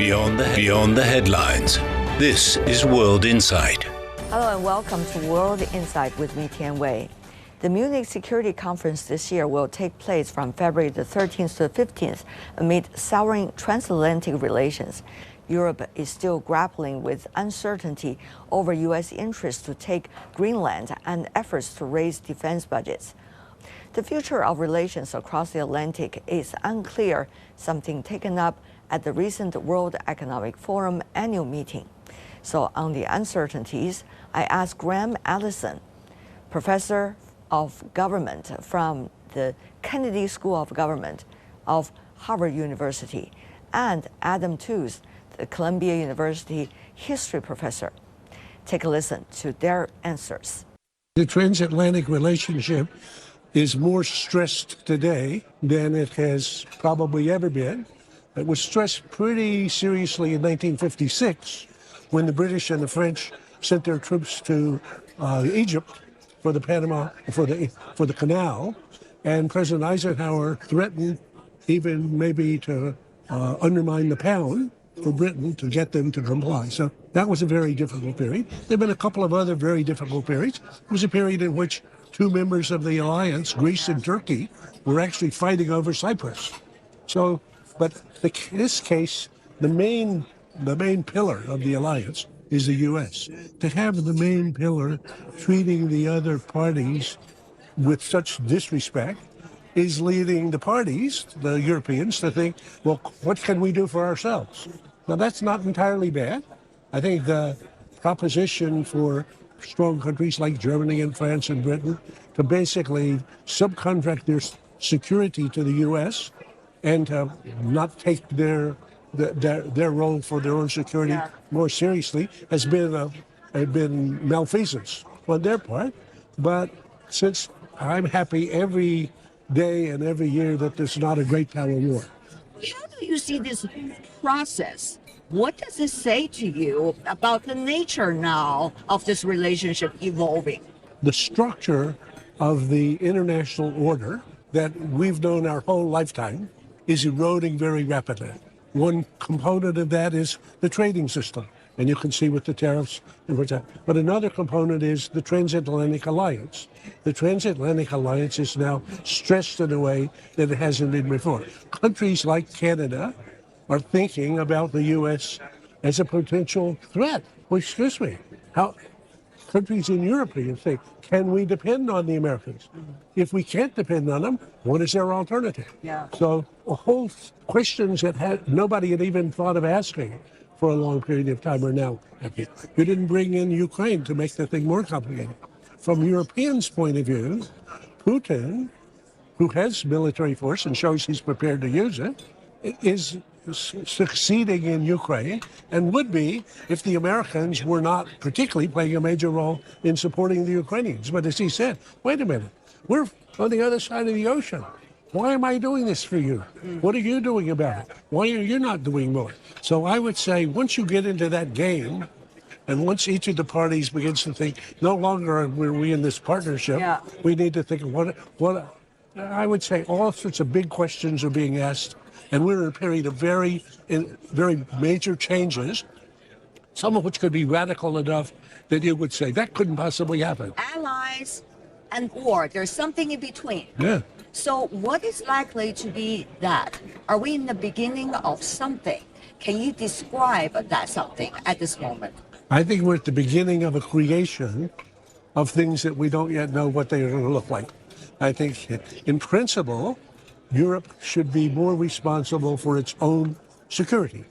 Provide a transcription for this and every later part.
Beyond the headlines. This is World Insight. Hello and welcome to World Insight with me, Tian Wei. The Munich Security Conference this year will take place from February the 13th to the 15th amid souring transatlantic relations. Europe is still grappling with uncertainty over U.S. interest to take Greenland and efforts to raise defense budgets. The future of relations across the Atlantic is unclear, something taken up at the recent World Economic Forum annual meeting. So on the uncertainties, I asked Graham Allison, professor of government from the Kennedy School of Government of Harvard University, and Adam Tooze, the Columbia University history professor. Take a listen to their answers. The transatlantic relationship is more stressed today than it has probably ever been. It was stressed pretty seriously in 1956 when the British and the French sent their troops to Egypt for the canal, and President Eisenhower threatened even maybe to undermine the pound for Britain to get them to comply. So that was a very difficult period. There have been a couple of other very difficult periods. It was a period in which two members of the alliance, Greece and Turkey, were actually fighting over Cyprus. So, but in this case, the main pillar of the alliance is the U.S. To have the main pillar treating the other parties with such disrespect is leading the parties, the Europeans, to think, well, what can we do for ourselves? Now, that's not entirely bad. I think the proposition for strong countries like Germany and France and Britain to basically subcontract their security to the U.S. and to not take their role for their own security more seriously has been malfeasance on their part. But since I'm happy every day and every year that there's not a great power war. How do you see this process? What does it say to you about the nature now of this relationship evolving? The structure of the international order that we've known our whole lifetime is eroding very rapidly. One component of that is the trading system, and you can see with the tariffs. But another component is the transatlantic alliance. The transatlantic alliance is now stressed in a way that it hasn't been before. Countries like Canada are thinking about the U.S. as a potential threat. Well, excuse me, how countries in Europe think, can we depend on the Americans? If we can't depend on them, what is their alternative? So a whole questions that nobody had even thought of asking for a long period of time are now. You didn't bring in Ukraine to make the thing more complicated. From Europeans' point of view, Putin, who has military force and shows he's prepared to use it, is succeeding in Ukraine and would be if the Americans were not particularly playing a major role in supporting the Ukrainians. But as he said, wait a minute, we're on the other side of the ocean. Why am I doing this for you? What are you doing about it? Why are you not doing more? So I would say once you get into that game, and once each of the parties begins to think, no longer are we in this partnership, we need to think of what I would say all sorts of big questions are being asked. And we're in a period of very major changes, some of which could be radical enough that you would say that couldn't possibly happen. Allies and war, there's something in between. Yeah. So what is likely to be that? Are we in the beginning of something? Can you describe that something at this moment? I think we're at the beginning of a creation of things that we don't yet know what they're going to look like. I think in principle, Europe should be more responsible for its own security.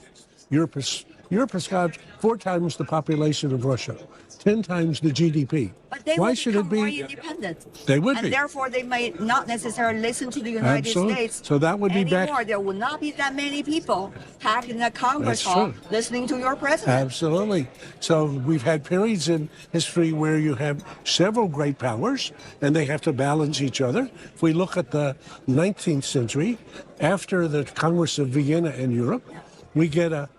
Europe has got 4 times the population of Russia, 10 times the GDP. But they Why will should become it be? More independent. They would and be. And therefore, they may not necessarily listen to the United States. So that would be anymore. back. There will not be that many people packed in the Congress That's hall true. listening to your president. Absolutely. So we've had periods in history where you have several great powers, and they have to balance each other. If we look at the 19th century, after the Congress of Vienna in Europe, we get a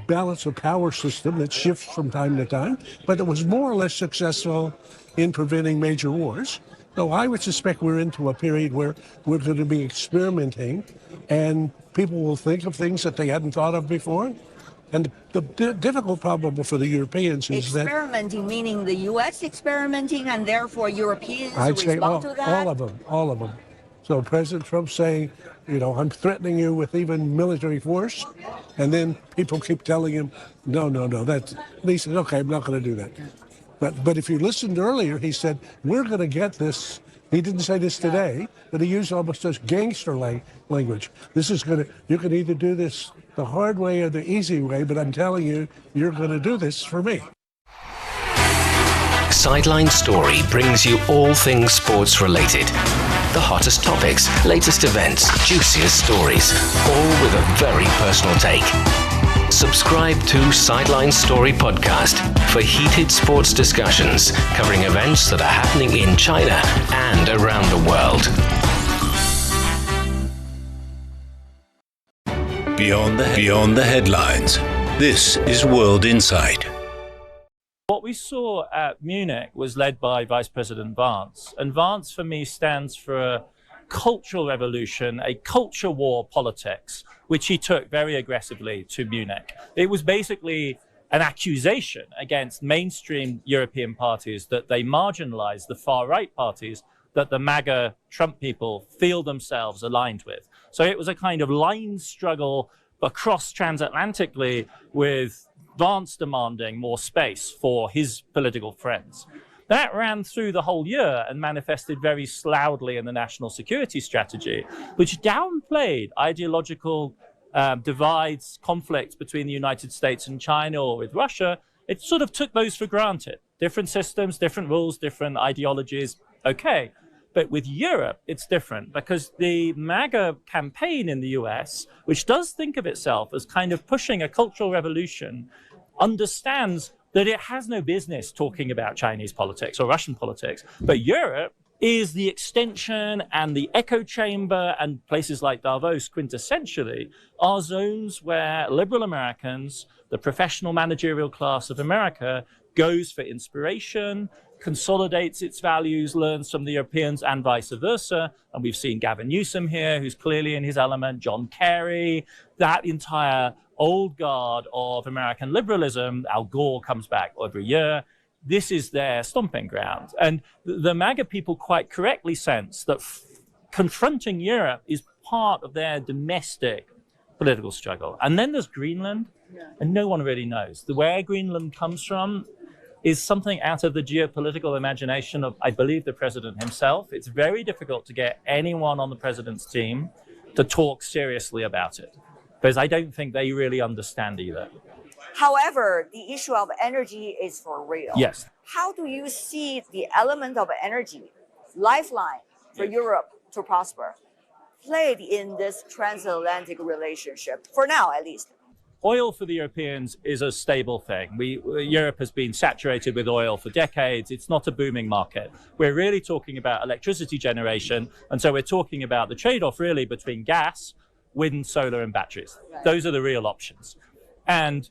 balance of power system that shifts from time to time, but it was more or less successful in preventing major wars. So I would suspect we're into a period where we're going to be experimenting, and people will think of things that they hadn't thought of before. And the difficult problem for the Europeans is that... Experimenting, meaning the U.S. experimenting, and therefore Europeans I'd say respond to that? all of them. So President Trump saying, I'm threatening you with even military force, and then people keep telling him, no, and he says, okay, I'm not going to do that. But if you listened earlier, he said, we're going to get this. He didn't say this today, but he used almost this gangster language. This is you can either do this the hard way or the easy way, but I'm telling you, you're going to do this for me. Sideline Story brings you all things sports related. The hottest topics, latest events, juiciest stories, all with a very personal take. Subscribe to Sideline Story Podcast for heated sports discussions covering events that are happening in China and around the world. Beyond the headlines. This is World Insight. What we saw at Munich was led by Vice President Vance. And Vance, for me, stands for a cultural revolution, a culture war politics, which he took very aggressively to Munich. It was basically an accusation against mainstream European parties that they marginalized the far-right parties that the MAGA Trump people feel themselves aligned with. So it was a kind of line struggle across transatlantically, with Vance demanding more space for his political friends. That ran through the whole year and manifested very loudly in the national security strategy, which downplayed ideological divides, conflicts between the United States and China or with Russia. It sort of took those for granted. Different systems, different rules, different ideologies, okay. But with Europe, it's different, because the MAGA campaign in the US, which does think of itself as kind of pushing a cultural revolution, understands that it has no business talking about Chinese politics or Russian politics. But Europe is the extension and the echo chamber, and places like Davos, quintessentially, are zones where liberal Americans, the professional managerial class of America, goes for inspiration, consolidates its values, learns from the Europeans, and vice versa. And we've seen Gavin Newsom here, who's clearly in his element, John Kerry, that entire old guard of American liberalism. Al Gore comes back every year. This is their stomping ground. And the MAGA people quite correctly sense that confronting Europe is part of their domestic political struggle. And then there's Greenland, and no one really knows. Where Greenland comes from is something out of the geopolitical imagination of, I believe, the president himself. It's very difficult to get anyone on the president's team to talk seriously about it, because I don't think they really understand either. However, the issue of energy is for real. Yes. How do you see the element of energy, lifeline for Europe to prosper, played in this transatlantic relationship, for now at least? Oil for the Europeans is a stable thing. Europe has been saturated with oil for decades. It's not a booming market. We're really talking about electricity generation. And so we're talking about the trade-off really between gas, wind, solar, and batteries. Right. Those are the real options. And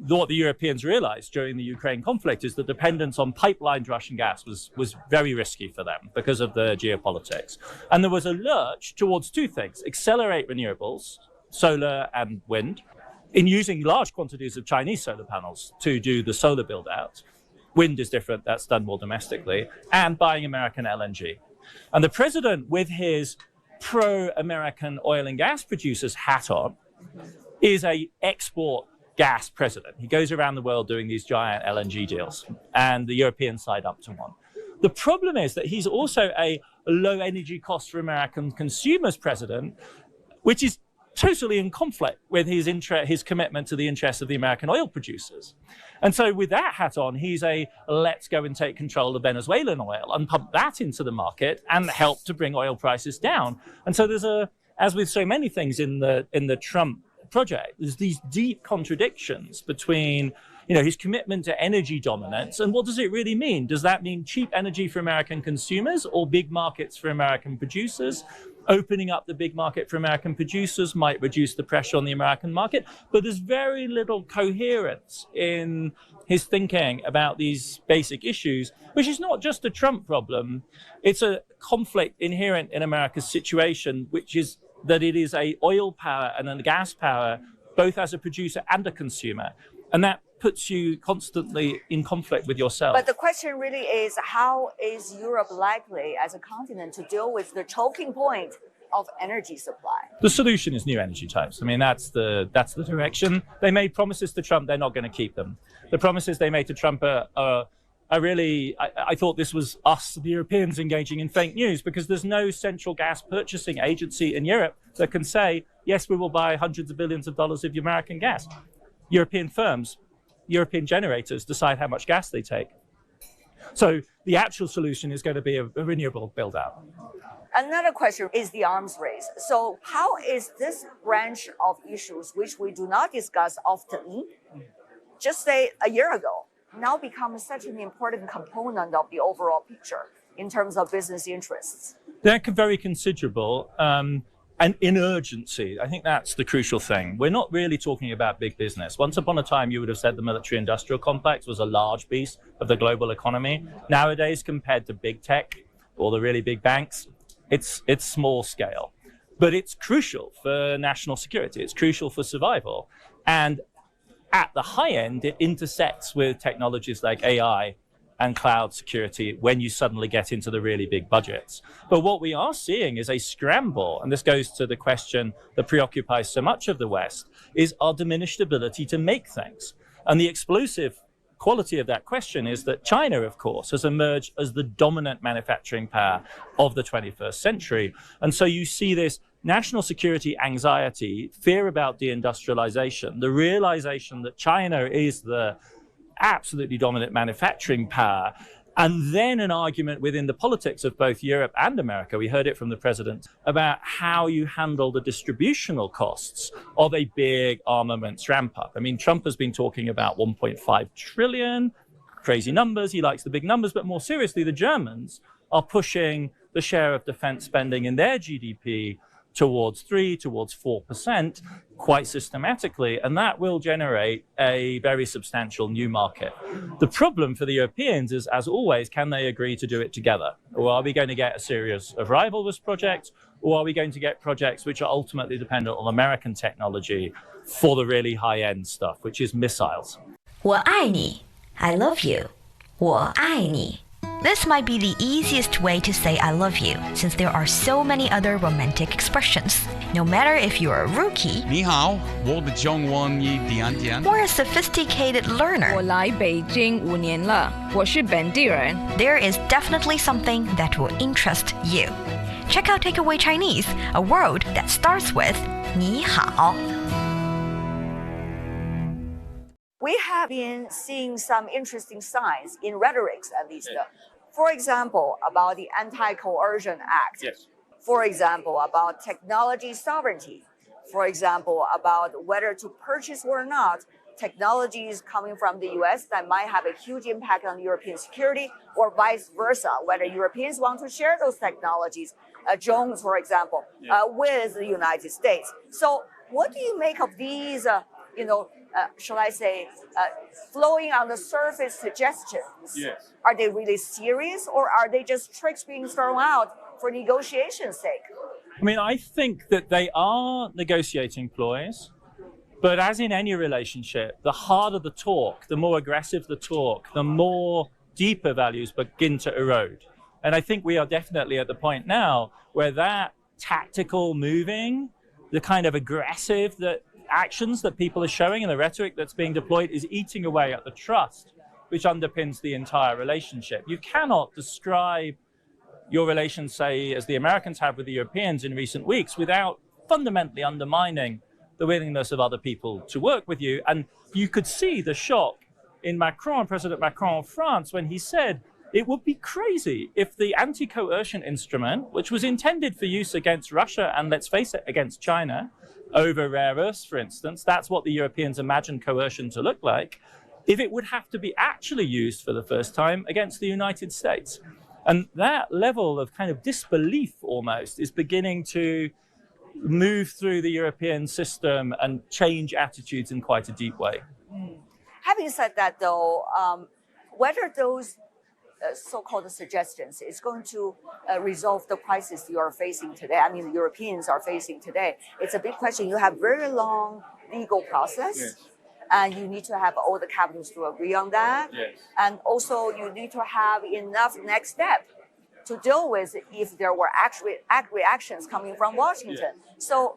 what the Europeans realized during the Ukraine conflict is the dependence on pipelined Russian gas was very risky for them because of the geopolitics. And there was a lurch towards two things: accelerate renewables, solar and wind, in using large quantities of Chinese solar panels to do the solar build-out. Wind is different, that's done more domestically, and buying American LNG. And the president, with his pro-American oil and gas producers hat on, is a export gas president. He goes around the world doing these giant LNG deals, and the Europeans side up to one. The problem is that he's also a low energy cost for American consumers president, which is totally in conflict with his commitment to the interests of the American oil producers. And so with that hat on, he's let's go and take control of Venezuelan oil and pump that into the market and help to bring oil prices down. And so there's as with so many things in the Trump project, there's these deep contradictions between his commitment to energy dominance and what does it really mean? Does that mean cheap energy for American consumers or big markets for American producers? Opening up the big market for American producers might reduce the pressure on the American market, but there's very little coherence in his thinking about these basic issues, which is not just a Trump problem. It's a conflict inherent in America's situation, which is that it is a oil power and a gas power both as a producer and a consumer. And that puts you constantly in conflict with yourself. But the question really is, how is Europe likely as a continent to deal with the choking point of energy supply? The solution is new energy types. I mean, that's the direction. They made promises to Trump, they're not going to keep them. The promises they made to Trump are really, I thought this was us, the Europeans, engaging in fake news, because there's no central gas purchasing agency in Europe that can say, yes, we will buy hundreds of billions of dollars of American gas. European firms, European generators decide how much gas they take. So the actual solution is going to be a renewable build-out. Another question is the arms race. So how is this branch of issues, which we do not discuss often, just say a year ago, now become such an important component of the overall picture in terms of business interests? They're very considerable. And in urgency, I think that's the crucial thing. We're not really talking about big business. Once upon a time, you would have said the military-industrial complex was a large piece of the global economy. Nowadays, compared to big tech or the really big banks, it's small scale. But it's crucial for national security. It's crucial for survival. And at the high end, it intersects with technologies like AI and cloud security when you suddenly get into the really big budgets. But what we are seeing is a scramble, and this goes to the question that preoccupies so much of the West, is our diminished ability to make things. And the explosive quality of that question is that China, of course, has emerged as the dominant manufacturing power of the 21st century. And so you see this national security anxiety, fear about deindustrialization, the realization that China is the absolutely dominant manufacturing power, and then an argument within the politics of both Europe and America, we heard it from the president, about how you handle the distributional costs of a big armaments ramp up. I mean, Trump has been talking about 1.5 trillion, crazy numbers, he likes the big numbers, but more seriously, the Germans are pushing the share of defense spending in their GDP towards 4% quite systematically, and that will generate a very substantial new market. The problem for the Europeans is, as always, can they agree to do it together? Or are we going to get a series of rivalrous projects, or are we going to get projects which are ultimately dependent on American technology for the really high-end stuff, which is missiles? 我爱你, I love you. 我爱你. This might be the easiest way to say I love you, since there are so many other romantic expressions. No matter if you're a rookie 你好，我的中文一点点。 or a sophisticated learner, 我来北京5年了，我是本地人。 there is definitely something that will interest you. Check out Takeaway Chinese, a word that starts with 你好. We have been seeing some interesting signs in rhetorics, at least. For example, about the Anti-Coercion Act. Yes. For example, about technology sovereignty. For example, about whether to purchase or not technologies coming from the US that might have a huge impact on European security, or vice versa, whether Europeans want to share those technologies, drones, for example, with the United States. So what do you make of these, shall I say, flowing on the surface suggestions? Yes. Are they really serious, or are they just tricks being thrown out for negotiation's sake? I mean, I think that they are negotiating ploys, but as in any relationship, the harder the talk, the more aggressive the talk, the more deeper values begin to erode. And I think we are definitely at the point now where that tactical moving, the kind of aggressive actions that people are showing and the rhetoric that's being deployed is eating away at the trust which underpins the entire relationship. You cannot describe your relations, say, as the Americans have with the Europeans in recent weeks, without fundamentally undermining the willingness of other people to work with you. And you could see the shock in President Macron of France, when he said it would be crazy if the anti-coercion instrument, which was intended for use against Russia and, let's face it, against China, over rare earths, for instance, that's what the Europeans imagined coercion to look like, if it would have to be actually used for the first time against the United States. And that level of kind of disbelief almost is beginning to move through the European system and change attitudes in quite a deep way. Having said that, though, whether those so-called suggestions is going to resolve the crisis you are facing today, I mean, the Europeans are facing today, it's a big question. You have very long legal process. And you need to have all the capitals to agree on that. And also you need to have enough next step to deal with if there were actually reactions coming from Washington. So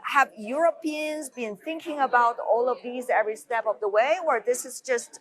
have Europeans been thinking about all of these every step of the way, or this is just,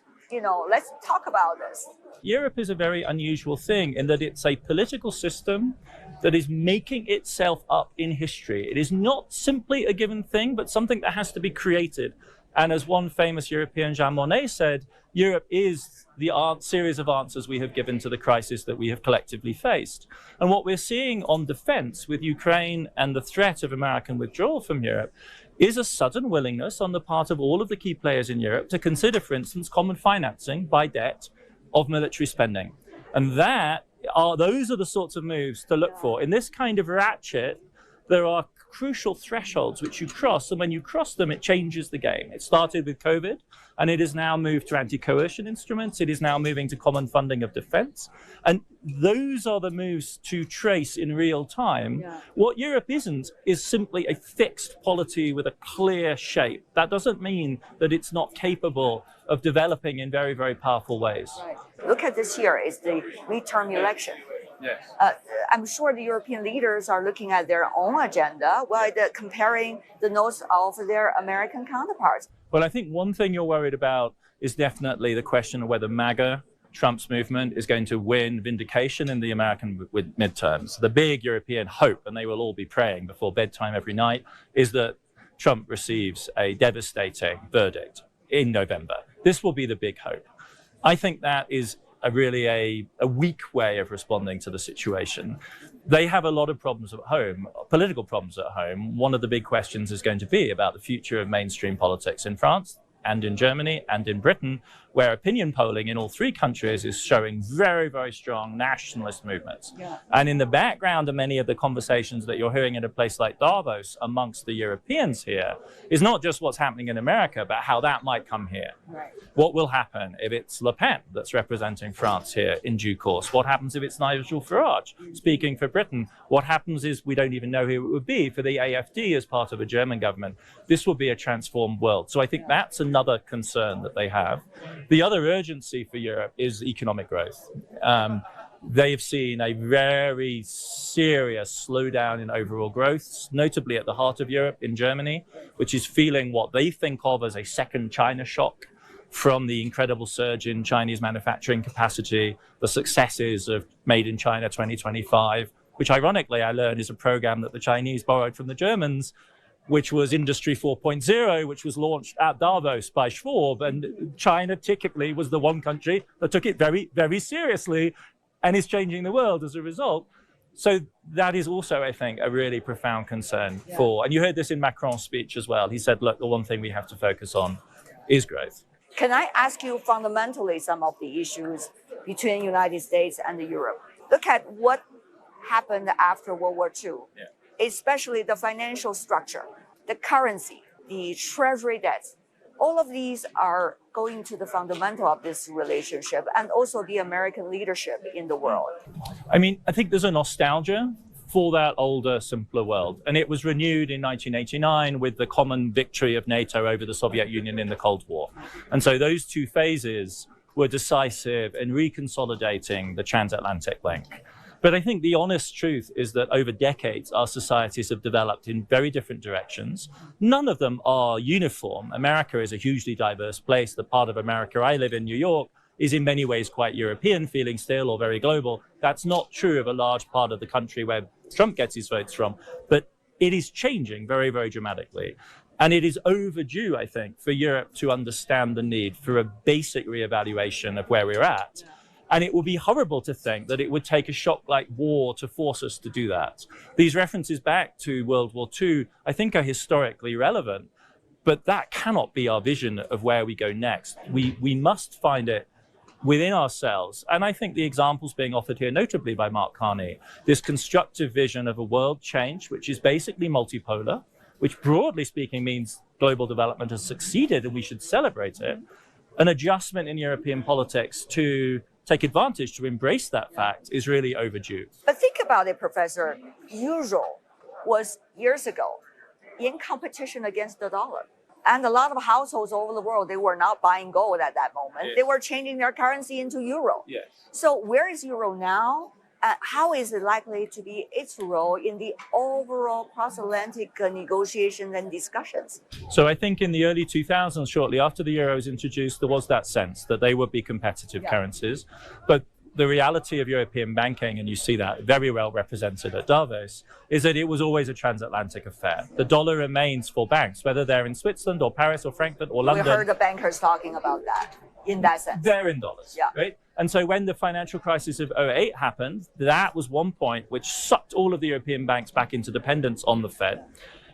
let's talk about this? Europe is a very unusual thing in that it's a political system that is making itself up in history. It is not simply a given thing, but something that has to be created. And as one famous European, Jean Monnet, said, Europe is the series of answers we have given to the crisis that we have collectively faced. And what we're seeing on defense with Ukraine and the threat of American withdrawal from Europe is a sudden willingness on the part of all of the key players in Europe to consider, for instance, common financing by debt of military spending. And those are the sorts of moves to look for. In this kind of ratchet, there are crucial thresholds which you cross, and when you cross them, it changes the game. It started with COVID, and it has now moved to anti-coercion instruments. It is now moving to common funding of defense. And those are the moves to trace in real time. What Europe isn't is simply a fixed polity with a clear shape. That doesn't mean that it's not capable of developing in very, very powerful ways. Look at this year, it's the midterm election. I'm sure the European leaders are looking at their own agenda while comparing the notes of their American counterparts. Well, I think one thing you're worried about is definitely the question of whether MAGA, Trump's movement, is going to win vindication in the American midterms. The big European hope, and they will all be praying before bedtime every night, is that Trump receives a devastating verdict in November. This will be the big hope. I think that is really a weak way of responding to the situation. They have a lot of problems at home, political problems at home. One of the big questions is going to be about the future of mainstream politics in France and in Germany and in Britain, where opinion polling in all three countries is showing very, very strong nationalist movements. And in the background of many of the conversations that you're hearing in a place like Davos amongst the Europeans here is not just what's happening in America, but how that might come here. What will happen if it's Le Pen that's representing France here in due course? What happens if it's Nigel Farage speaking for Britain? What happens is we don't even know who it would be for the AfD as part of a German government. This will be a transformed world. So I think that's another concern that they have. The other urgency for Europe is economic growth. They've seen a very serious slowdown in overall growth, notably at the heart of Europe in Germany, which is feeling what they think of as a second China shock from the incredible surge in Chinese manufacturing capacity, the successes of Made in China 2025, which ironically I learned is a program that the Chinese borrowed from the Germans, which was Industry 4.0, which was launched at Davos by Schwab. And China typically was the one country that took it very, very seriously and is changing the world as a result. So that is also, I think, a really profound concern for, and you heard this in Macron's speech as well. He said, look, the one thing we have to focus on is growth. Can I ask you fundamentally some of the issues between the United States and Europe? Look at what happened after World War II. Especially the financial structure, the currency, the treasury debts. All of these are going to the fundamental of this relationship and also the American leadership in the world. I mean, I think there's a nostalgia for that older, simpler world. And it was renewed in 1989 with the common victory of NATO over the Soviet Union in the Cold War. And so those two phases were decisive in reconsolidating the transatlantic link. But I think the honest truth is that over decades, our societies have developed in very different directions. None of them are uniform. America is a hugely diverse place. The part of America I live in, New York, is in many ways quite European feeling still, or very global. That's not true of a large part of the country where Trump gets his votes from. But it is changing very, very dramatically. And it is overdue, I think, for Europe to understand the need for a basic reevaluation of where we're at. And it would be horrible to think that it would take a shock like war to force us to do that. These references back to World War II, I think, are historically relevant, but that cannot be our vision of where we go next. We must find it within ourselves. And I think the examples being offered here, notably by Mark Carney, this constructive vision of a world change, which is basically multipolar, which broadly speaking means global development has succeeded and we should celebrate it, an adjustment in European politics to take advantage, to embrace that fact, is really overdue. But think about it, Professor. Euro was years ago in competition against the dollar. And a lot of households all over the world, they were not buying gold at that moment. Yes. They were changing their currency into euro. Yes. So where is euro now? How is it likely to be its role in the overall cross-Atlantic negotiations and discussions? So I think in the early 2000s, shortly after the euro was introduced, there was that sense that they would be competitive currencies. But the reality of European banking, and you see that very well represented at Davos, is that it was always a transatlantic affair. The dollar remains for banks, whether they're in Switzerland or Paris or Frankfurt or London. We heard the bankers talking about that in that sense. They're in dollars, right? And so when the financial crisis of 2008 happened, that was one point which sucked all of the European banks back into dependence on the Fed.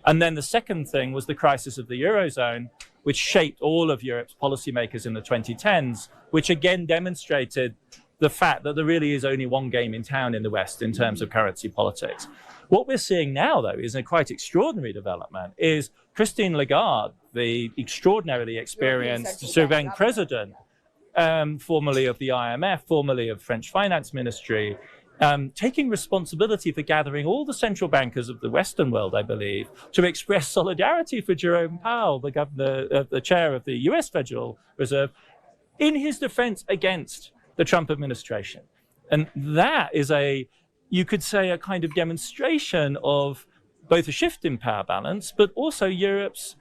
And then the second thing was the crisis of the Eurozone, which shaped all of Europe's policymakers in the 2010s, which again demonstrated the fact that there really is only one game in town in the West in terms of currency politics. What we're seeing now, though, is a quite extraordinary development, is Christine Lagarde, the extraordinarily experienced Bank president, formerly of the IMF, formerly of French finance ministry, taking responsibility for gathering all the central bankers of the Western world, I believe, to express solidarity for Jerome Powell, the governor, the chair of the U.S. Federal Reserve, in his defense against the Trump administration. And that is you could say, a kind of demonstration of both a shift in power balance, but also Europe's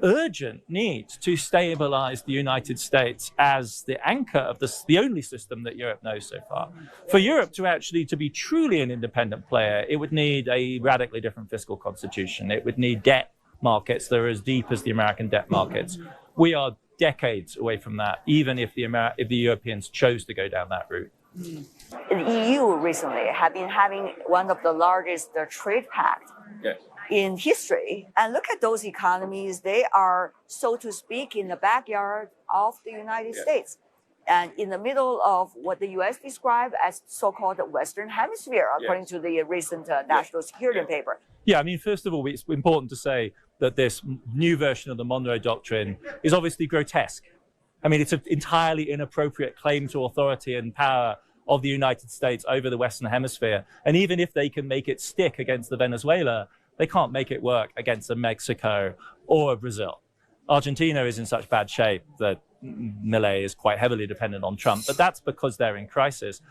urgent need to stabilize the United States as the anchor of the only system that Europe knows so far. For Europe to be truly an independent player, it would need a radically different fiscal constitution. It would need debt markets that are as deep as the American debt markets. We are decades away from that, even if the Europeans chose to go down that route. The EU recently have been having one of the largest trade pacts in history. And look at those economies. They are, so to speak, in the backyard of the United States and in the middle of what the U.S. described as so-called Western Hemisphere, according to the recent national security paper. Yeah, I mean, first of all, it's important to say that this new version of the Monroe Doctrine is obviously grotesque. I mean, it's an entirely inappropriate claim to authority and power of the United States over the Western Hemisphere. And even if they can make it stick against the Venezuela, they can't make it work against a Mexico or a Brazil. Argentina is in such bad shape that Milei is quite heavily dependent on Trump, but that's because they're in crisis.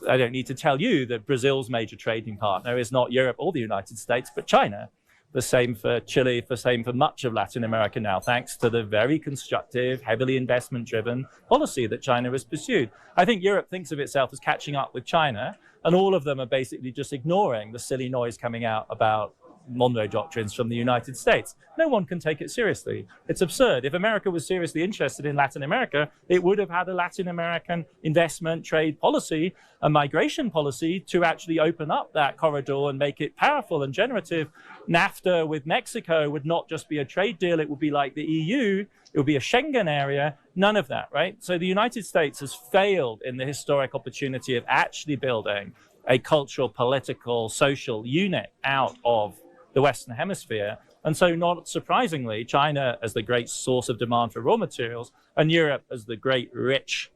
I don't need to tell you that Brazil's major trading partner is not Europe or the United States, but China. The same for Chile, the same for much of Latin America now, thanks to the very constructive, heavily investment-driven policy that China has pursued. I think Europe thinks of itself as catching up with China, and all of them are basically just ignoring the silly noise coming out about Monroe doctrines from the United States. No one can take it seriously. It's absurd. If America was seriously interested in Latin America, it would have had a Latin American investment, trade policy, a migration policy to actually open up that corridor and make it powerful and generative. NAFTA with Mexico would not just be a trade deal. It would be like the EU. It would be a Schengen area. None of that, right? So the United States has failed in the historic opportunity of actually building a cultural, political, social unit out of the Western Hemisphere. And so not surprisingly, China as the great source of demand for raw materials and Europe as the great rich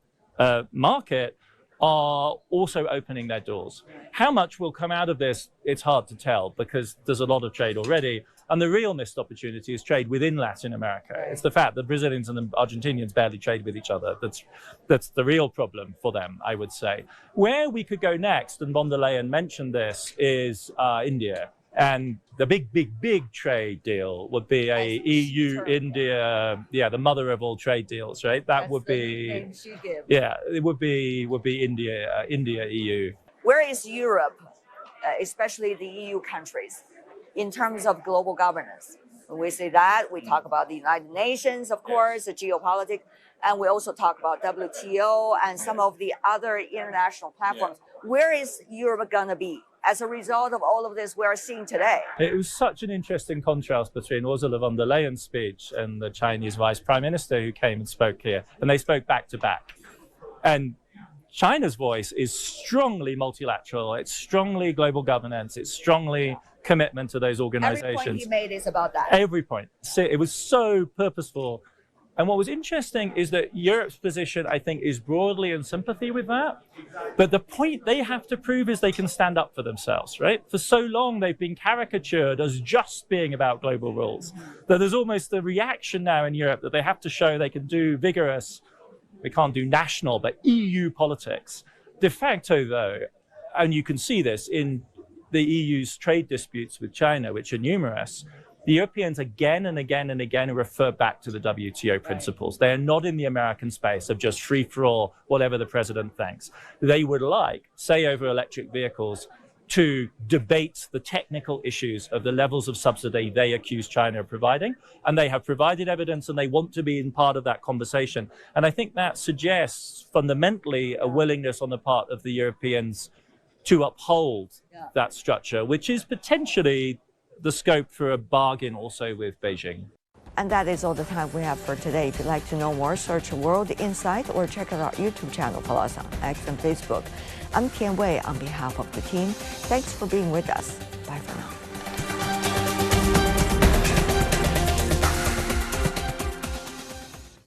market are also opening their doors. How much will come out of this? It's hard to tell because there's a lot of trade already. And the real missed opportunity is trade within Latin America. It's the fact that Brazilians and the Argentinians barely trade with each other. That's the real problem for them, I would say. Where we could go next, and von der Leyen mentioned this, is India. And the big trade deal would be a EU-India, the mother of all trade deals, right? That would be, it would be India-EU. Where is Europe, especially the EU countries, in terms of global governance? When we say that, we talk about the United Nations, of course, the geopolitics, and we also talk about WTO and some of the other international platforms. Where is Europe going to be as a result of all of this we are seeing today? It was such an interesting contrast between Ursula von der Leyen's speech and the Chinese Vice Prime Minister who came and spoke here. And they spoke back to back. And China's voice is strongly multilateral. It's strongly global governance. It's strongly commitment to those organizations. Every point he made is about that. Every point. It was so purposeful. And what was interesting is that Europe's position, I think, is broadly in sympathy with that. But the point they have to prove is they can stand up for themselves, right? For so long, they've been caricatured as just being about global rules, that there's almost a reaction now in Europe that they have to show they can do vigorous, we can't do national, but EU politics. De facto, though, and you can see this in the EU's trade disputes with China, which are numerous, the Europeans again and again and again refer back to the WTO principles. They are not in the American space of just free-for-all, whatever the president thinks. They would like, say over electric vehicles, to debate the technical issues of the levels of subsidy they accuse China of providing. And they have provided evidence and they want to be in part of that conversation. And I think that suggests fundamentally a willingness on the part of the Europeans to uphold that structure, which is potentially the scope for a bargain also with Beijing. And that is all the time we have for today. If you'd like to know more, search World Insight or check out our YouTube channel. Follow us on X and Facebook. I'm Tian Wei on behalf of the team. Thanks for being with us. Bye for now.